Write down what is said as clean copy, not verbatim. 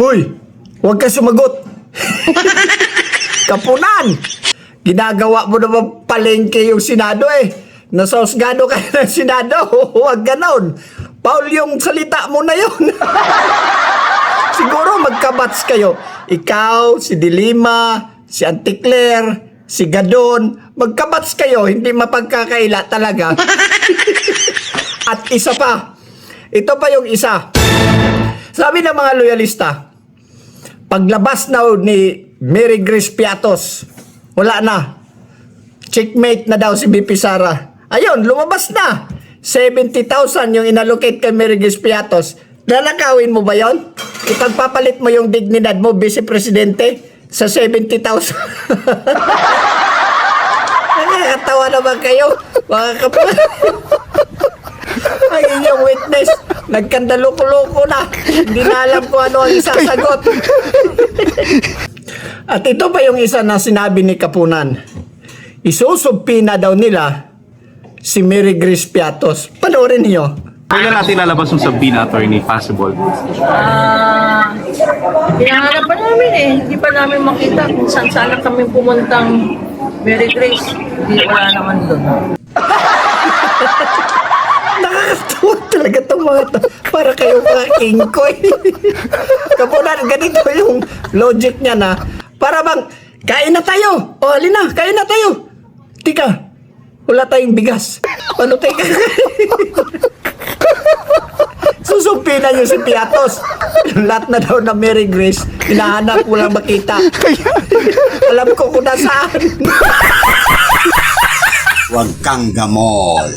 Hoy, huwag ka sumagot. Kapunan! Ginagawa mo naman palengke yung Senado eh. Nasausgado ka ng Senado. Huwag ganon. Paul, yung salita mo na yun. Siguro magkabats kayo. Ikaw, si Dilima, si Auntie Claire, si Gadon. Magkabats kayo. Hindi mapagkakaila talaga. At isa pa. Ito pa yung isa. Sabi ng mga loyalista, paglabas na ni Mary Grace Piatos, wala na. Checkmate na daw si BP Sara. Ayun, lumabas na. 70,000 yung inallocate kay Mary Grace Piatos. Nanakawin mo ba yon? Ipagpapalit mo yung dignidad mo, Vice Presidente, sa 70,000. Nakakatawa naman kayo, mga kapatid. Ang inyong witness, nagkandaloko-loko na. Hindi na alam kung ano ang isasagot. At ito pa yung isa na sinabi ni Kapunan. Isusubpi na daw nila si Mary Grace Piatos. Panoorin niyo. Kailan natin lalabas yung Sabina, attorney, possible? Hinahanap pa namin eh. Hindi pa namin makita kung saan sana kami pumuntang Mary Grace. Hindi wala naman doon. Nakakatawa talaga itong mga to. Para kayo mga kingkoy. Kapunan, ganito yung logic niya na. Para bang, kain na tayo. O, halina, kain na tayo. Tika, wala tayong bigas. Ano tayo kakain? Susumpinan niyo si Piatos. Lahat na daw na Mary Grace, hinahanap, walang makita. Alam ko kung nasaan. Huwag kang gamol.